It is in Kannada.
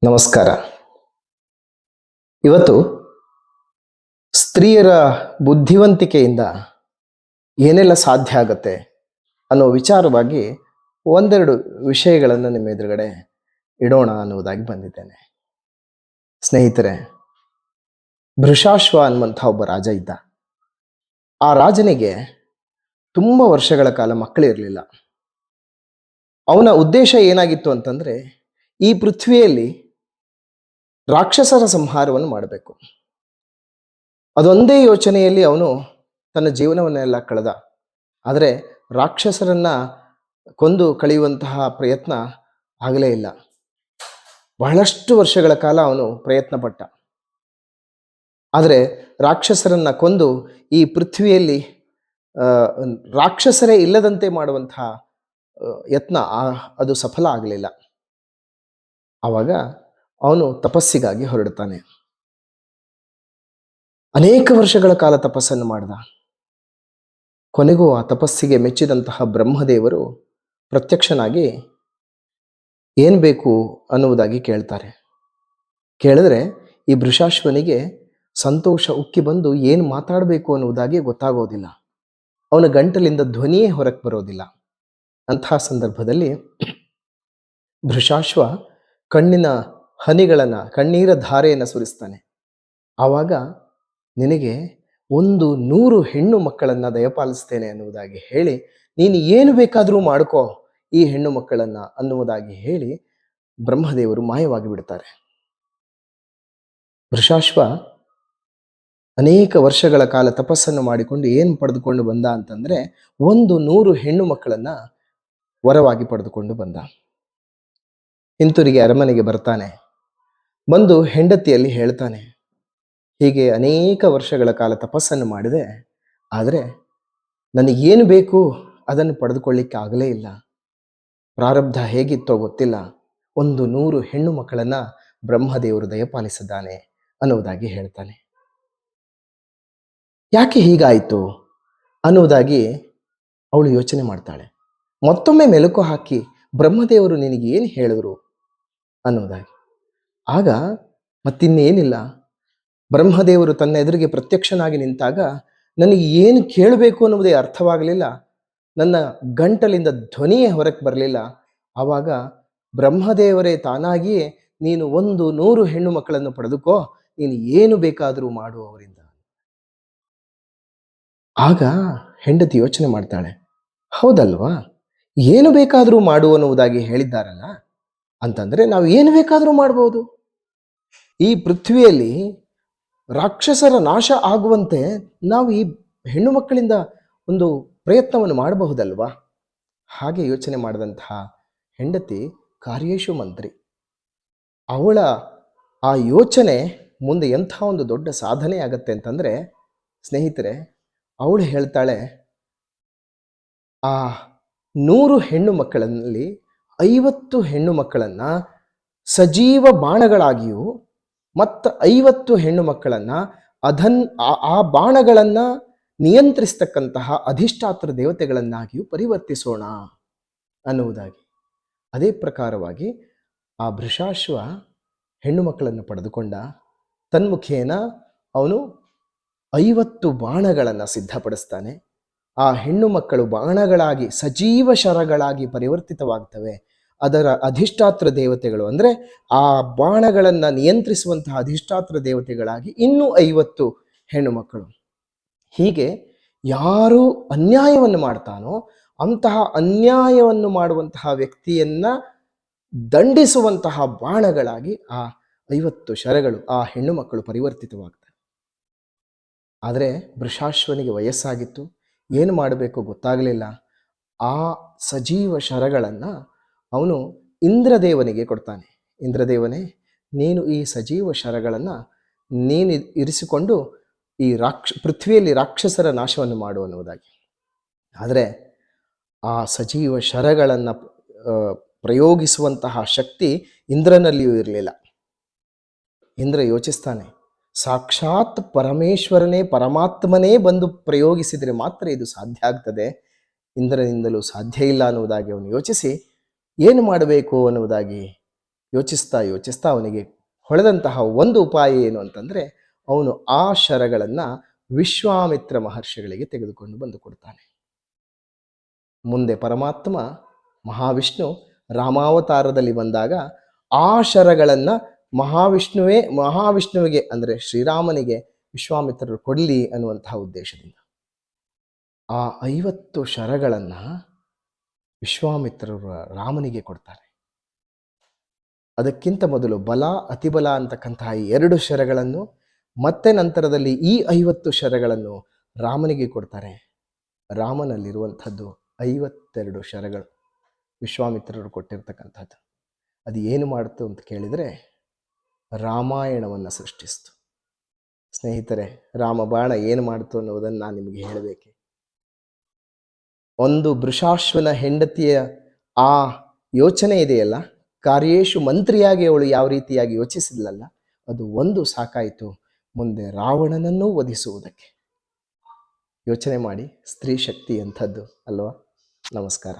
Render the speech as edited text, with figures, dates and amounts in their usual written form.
ನಮಸ್ಕಾರ. ಇವತ್ತು ಸ್ತ್ರೀಯರ ಬುದ್ಧಿವಂತಿಕೆಯಿಂದ ಏನೆಲ್ಲ ಸಾಧ್ಯ ಆಗತ್ತೆ ಅನ್ನೋ ವಿಚಾರವಾಗಿ ಒಂದೆರಡು ವಿಷಯಗಳನ್ನು ನಿಮ್ಮ ಎದುರುಗಡೆ ಇಡೋಣ ಅನ್ನುವುದಾಗಿ ಬಂದಿದ್ದೇನೆ. ಸ್ನೇಹಿತರೆ, ಭೃಷಾಶ್ವ ಅನ್ನುವಂಥ ಒಬ್ಬ ರಾಜ ಇದ್ದ. ಆ ರಾಜನಿಗೆ ತುಂಬ ವರ್ಷಗಳ ಕಾಲ ಮಕ್ಕಳಿರಲಿಲ್ಲ. ಅವನ ಉದ್ದೇಶ ಏನಾಗಿತ್ತು ಅಂತಂದ್ರೆ, ಈ ಪೃಥ್ವಿಯಲ್ಲಿ ರಾಕ್ಷಸರ ಸಂಹಾರವನ್ನು ಮಾಡಬೇಕು. ಅದೊಂದೇ ಯೋಚನೆಯಲ್ಲಿ ಅವನು ತನ್ನ ಜೀವನವನ್ನೆಲ್ಲ ಕಳೆದ. ಆದರೆ ರಾಕ್ಷಸರನ್ನ ಕೊಂದು ಕಳೆಯುವಂತಹ ಪ್ರಯತ್ನ ಆಗಲೇ ಇಲ್ಲ. ಬಹಳಷ್ಟು ವರ್ಷಗಳ ಕಾಲ ಅವನು ಪ್ರಯತ್ನ ಪಟ್ಟ. ಆದರೆ ರಾಕ್ಷಸರನ್ನ ಕೊಂದು ಈ ಪೃಥ್ವಿಯಲ್ಲಿ ರಾಕ್ಷಸರೇ ಇಲ್ಲದಂತೆ ಮಾಡುವಂತಹ ಯತ್ನ ಅದು ಸಫಲ ಆಗಲಿಲ್ಲ. ಆವಾಗ ಅವನು ತಪಸ್ಸಿಗಾಗಿ ಹೊರಡುತ್ತಾನೆ. ಅನೇಕ ವರ್ಷಗಳ ಕಾಲ ತಪಸ್ಸನ್ನು ಮಾಡಿದ. ಕೊನೆಗೂ ಆ ತಪಸ್ಸಿಗೆ ಮೆಚ್ಚಿದಂತಹ ಬ್ರಹ್ಮದೇವರು ಪ್ರತ್ಯಕ್ಷನಾಗಿ ಏನು ಬೇಕು ಅನ್ನುವುದಾಗಿ ಕೇಳ್ತಾರೆ. ಕೇಳಿದ್ರೆ ಈ ಭೃಷಾಶ್ವನಿಗೆ ಸಂತೋಷ ಉಕ್ಕಿ ಬಂದು ಏನು ಮಾತಾಡಬೇಕು ಅನ್ನುವುದಾಗಿ ಗೊತ್ತಾಗೋದಿಲ್ಲ. ಅವನ ಗಂಟಲಿಂದ ಧ್ವನಿಯೇ ಹೊರಕ್ಕೆ ಬರೋದಿಲ್ಲ. ಅಂತಹ ಸಂದರ್ಭದಲ್ಲಿ ಭೃಷಾಶ್ವ ಕಣ್ಣಿನ ಕಣ್ಣೀರ ಧಾರೆಯನ್ನು ಸುರಿಸ್ತಾನೆ. ಆವಾಗ ನಿನಗೆ 100 ಹೆಣ್ಣು ಮಕ್ಕಳನ್ನು ದಯಪಾಲಿಸ್ತೇನೆ ಅನ್ನುವುದಾಗಿ ಹೇಳಿ, ನೀನು ಏನು ಬೇಕಾದರೂ ಮಾಡ್ಕೋ ಈ ಹೆಣ್ಣು ಮಕ್ಕಳನ್ನು ಅನ್ನುವುದಾಗಿ ಹೇಳಿ ಬ್ರಹ್ಮದೇವರು ಮಾಯವಾಗಿ ಬಿಡ್ತಾರೆ. ಭೃಷಾಶ್ವ ಅನೇಕ ವರ್ಷಗಳ ಕಾಲ ತಪಸ್ಸನ್ನು ಮಾಡಿಕೊಂಡು ಏನು ಪಡೆದುಕೊಂಡು ಬಂದ ಅಂತಂದ್ರೆ 100 ಹೆಣ್ಣು ಮಕ್ಕಳನ್ನ ವರವಾಗಿ ಪಡೆದುಕೊಂಡು ಬಂದ. ಹಿಂತಿರುಗಿ ಅರಮನೆಗೆ ಬರ್ತಾನೆ. ಬಂದು ಹೆಂಡತಿಯಲ್ಲಿ ಹೇಳ್ತಾನೆ, ಹೀಗೆ ಅನೇಕ ವರ್ಷಗಳ ಕಾಲ ತಪಸ್ಸನ್ನು ಮಾಡಿದೆ, ಆದರೆ ನನಗೇನು ಬೇಕು ಅದನ್ನು ಪಡೆದುಕೊಳ್ಳಿಕ್ಕೆ ಆಗಲೇ ಇಲ್ಲ. ಪ್ರಾರಬ್ಧ ಹೇಗಿತ್ತೋ ಗೊತ್ತಿಲ್ಲ. 100 ಹೆಣ್ಣು ಮಕ್ಕಳನ್ನ ಬ್ರಹ್ಮದೇವರು ದಯಪಾಲಿಸಿದ್ದಾನೆ ಅನ್ನುವುದಾಗಿ ಹೇಳ್ತಾನೆ. ಯಾಕೆ ಹೀಗಾಯಿತು ಅನ್ನುವುದಾಗಿ ಅವಳು ಯೋಚನೆ ಮಾಡ್ತಾಳೆ. ಮತ್ತೊಮ್ಮೆ ಮೆಲುಕು ಹಾಕಿ ಬ್ರಹ್ಮದೇವರು ನಿನಗೆ ಏನು ಹೇಳಿದ್ರು ಅನ್ನುವುದಾಗಿ. ಆಗ ಮತ್ತಿನ್ನೇನಿಲ್ಲ, ಬ್ರಹ್ಮದೇವರು ತನ್ನ ಎದುರಿಗೆ ಪ್ರತ್ಯಕ್ಷನಾಗಿ ನಿಂತಾಗ ನನಗೆ ಏನು ಕೇಳಬೇಕು ಅನ್ನುವುದೇ ಅರ್ಥವಾಗಲಿಲ್ಲ. ನನ್ನ ಗಂಟಲಿಂದ ಧ್ವನಿಯೇ ಹೊರಕ್ಕೆ ಬರಲಿಲ್ಲ. ಆವಾಗ ಬ್ರಹ್ಮದೇವರೇ ತಾನಾಗಿಯೇ ನೀನು 100 ಹೆಣ್ಣು ಮಕ್ಕಳನ್ನು ಪಡೆದುಕೋ, ನೀನು ಏನು ಬೇಕಾದರೂ ಮಾಡು ಅವರಿಂದ. ಆಗ ಹೆಂಡತಿ ಯೋಚನೆ ಮಾಡ್ತಾಳೆ, ಹೌದಲ್ವಾ, ಏನು ಬೇಕಾದರೂ ಮಾಡು ಅನ್ನುವುದಾಗಿ ಹೇಳಿದ್ದಾರಲ್ಲ, ಅಂತಂದ್ರೆ ನಾವು ಏನು ಬೇಕಾದರೂ ಮಾಡ್ಬೋದು. ಈ ಪೃಥ್ವಿಯಲ್ಲಿ ರಾಕ್ಷಸರ ನಾಶ ಆಗುವಂತೆ ನಾವು ಈ ಹೆಣ್ಣು ಮಕ್ಕಳಿಂದ ಒಂದು ಪ್ರಯತ್ನವನ್ನು ಮಾಡಬಹುದಲ್ವಾ? ಹಾಗೆ ಯೋಚನೆ ಮಾಡಿದಂತಹ ಹೆಂಡತಿ ಕಾರ್ಯೇಶು ಮಂತ್ರಿ. ಅವಳ ಆ ಯೋಚನೆ ಮುಂದೆ ಎಂಥ ಒಂದು ದೊಡ್ಡ ಸಾಧನೆ ಆಗತ್ತೆ ಅಂತಂದ್ರೆ, ಸ್ನೇಹಿತರೆ, ಅವಳು ಹೇಳ್ತಾಳೆ, ಆ 100 ಹೆಣ್ಣು ಮಕ್ಕಳಲ್ಲಿ 50 ಹೆಣ್ಣು ಮಕ್ಕಳನ್ನ ಸಜೀವ ಬಾಣಗಳಾಗಿಯೂ ಮತ್ತು 50 ಹೆಣ್ಣು ಮಕ್ಕಳನ್ನ ಆ ಬಾಣಗಳನ್ನ ನಿಯಂತ್ರಿಸ್ತಕ್ಕಂತಹ ಅಧಿಷ್ಠಾತ್ರ ದೇವತೆಗಳನ್ನಾಗಿಯೂ ಪರಿವರ್ತಿಸೋಣ ಅನ್ನುವುದಾಗಿ. ಅದೇ ಪ್ರಕಾರವಾಗಿ ಆ ಭೃಷಾಶ್ವ ಹೆಣ್ಣು ಮಕ್ಕಳನ್ನು ಪಡೆದುಕೊಂಡ. ತನ್ಮುಖೇನ ಅವನು 50 ಬಾಣಗಳನ್ನು ಸಿದ್ಧಪಡಿಸ್ತಾನೆ. ಆ ಹೆಣ್ಣು ಮಕ್ಕಳು ಬಾಣಗಳಾಗಿ ಸಜೀವ ಶರಗಳಾಗಿ ಪರಿವರ್ತಿತವಾಗ್ತವೆ. ಅದರ ಅಧಿಷ್ಠಾತ್ರ ದೇವತೆಗಳು ಅಂದರೆ ಆ ಬಾಣಗಳನ್ನು ನಿಯಂತ್ರಿಸುವಂತಹ ಅಧಿಷ್ಠಾತ್ರ ದೇವತೆಗಳಾಗಿ ಇನ್ನೂ 50 ಹೆಣ್ಣು ಮಕ್ಕಳು. ಹೀಗೆ ಯಾರು ಅನ್ಯಾಯವನ್ನು ಮಾಡ್ತಾನೋ ಅಂತಹ ಅನ್ಯಾಯವನ್ನು ಮಾಡುವಂತಹ ವ್ಯಕ್ತಿಯನ್ನ ದಂಡಿಸುವಂತಹ ಬಾಣಗಳಾಗಿ ಆ 50 ಶರಗಳು, ಆ ಹೆಣ್ಣು ಮಕ್ಕಳು ಪರಿವರ್ತಿತವಾಗ್ತವೆ. ಆದರೆ ಭೃಷಾಶ್ವನಿಗೆ ವಯಸ್ಸಾಗಿತ್ತು, ಏನು ಮಾಡಬೇಕು ಗೊತ್ತಾಗಲಿಲ್ಲ. ಆ ಸಜೀವ ಶರಗಳನ್ನು ಅವನು ಇಂದ್ರದೇವನಿಗೆ ಕೊಡ್ತಾನೆ. ಇಂದ್ರದೇವನೇ, ನೀನು ಈ ಸಜೀವ ಶರಗಳನ್ನು ನೀನು ಇರಿಸಿಕೊಂಡು ಈ ಪೃಥ್ವಿಯಲ್ಲಿ ರಾಕ್ಷಸರ ನಾಶವನ್ನು ಮಾಡು ಅನ್ನುವುದಾಗಿ. ಆದರೆ ಆ ಸಜೀವ ಶರಗಳನ್ನು ಪ್ರಯೋಗಿಸುವಂತಹ ಶಕ್ತಿ ಇಂದ್ರನಲ್ಲಿಯೂ ಇರಲಿಲ್ಲ. ಇಂದ್ರ ಯೋಚಿಸ್ತಾನೆ, ಸಾಕ್ಷಾತ್ ಪರಮೇಶ್ವರನೇ ಪರಮಾತ್ಮನೇ ಬಂದು ಪ್ರಯೋಗಿಸಿದರೆ ಮಾತ್ರ ಇದು ಸಾಧ್ಯ ಆಗ್ತದೆ, ಇಂದ್ರನಿಂದಲೂ ಸಾಧ್ಯ ಇಲ್ಲ ಅನ್ನುವುದಾಗಿ ಅವನು ಯೋಚಿಸಿ ಏನು ಮಾಡಬೇಕು ಅನ್ನುವುದಾಗಿ ಯೋಚಿಸ್ತಾ ಯೋಚಿಸ್ತಾ ಅವನಿಗೆ ಹೊಳೆದಂತಹ ಒಂದು ಉಪಾಯ ಏನು ಅಂತಂದರೆ, ಅವನು ಆ ಶರಗಳನ್ನು ವಿಶ್ವಾಮಿತ್ರ ಮಹರ್ಷಿಗಳಿಗೆ ತೆಗೆದುಕೊಂಡು ಬಂದು ಕೊಡ್ತಾನೆ. ಮುಂದೆ ಪರಮಾತ್ಮ ಮಹಾವಿಷ್ಣು ರಾಮಾವತಾರದಲ್ಲಿ ಬಂದಾಗ ಆ ಶರಗಳನ್ನು ಮಹಾವಿಷ್ಣುವಿಗೆ ಅಂದರೆ ಶ್ರೀರಾಮನಿಗೆ ವಿಶ್ವಾಮಿತ್ರರು ಕೊಡಲಿ ಅನ್ನುವಂತಹ ಉದ್ದೇಶದಿಂದ ಆ 50 ಶರಗಳನ್ನು ವಿಶ್ವಾಮಿತ್ರರು ರಾಮನಿಗೆ ಕೊಡ್ತಾರೆ. ಅದಕ್ಕಿಂತ ಮೊದಲು ಬಲ ಅತಿಬಲ ಅಂತಕ್ಕಂತಹ 2 ಶರಗಳನ್ನು ಮತ್ತೆ ನಂತರದಲ್ಲಿ ಈ 50 ಶರಗಳನ್ನು ರಾಮನಿಗೆ ಕೊಡ್ತಾರೆ. ರಾಮನಲ್ಲಿರುವಂಥದ್ದು 52 ಶರಗಳು ವಿಶ್ವಾಮಿತ್ರರು ಕೊಟ್ಟಿರ್ತಕ್ಕಂಥದ್ದು. ಅದು ಏನು ಮಾಡ್ತು ಅಂತ ಕೇಳಿದರೆ ರಾಮಾಯಣವನ್ನು ಸೃಷ್ಟಿಸ್ತು. ಸ್ನೇಹಿತರೆ, ರಾಮಬಾಣ ಏನು ಮಾಡ್ತು ಅನ್ನೋದನ್ನು ನಾನು ನಿಮಗೆ ಹೇಳಬೇಕೆ? ಒಂದು ವೃಷಾಶ್ವನ ಹೆಂಡತಿಯ ಆ ಯೋಚನೆ ಇದೆಯಲ್ಲ, ಕಾರ್ಯೇಶು ಮಂತ್ರಿಯಾಗಿ ಅವಳು ಯಾವ ರೀತಿಯಾಗಿ ಯೋಚಿಸಿದ್ಲಲ್ಲ, ಅದು ಒಂದು ಸಾಕಾಯಿತು ಮುಂದೆ ರಾವಣನನ್ನೂ ವಧಿಸುವುದಕ್ಕೆ. ಯೋಚನೆ ಮಾಡಿ, ಸ್ತ್ರೀ ಶಕ್ತಿ ಎಂಥದ್ದು ಅಲ್ವಾ? ನಮಸ್ಕಾರ.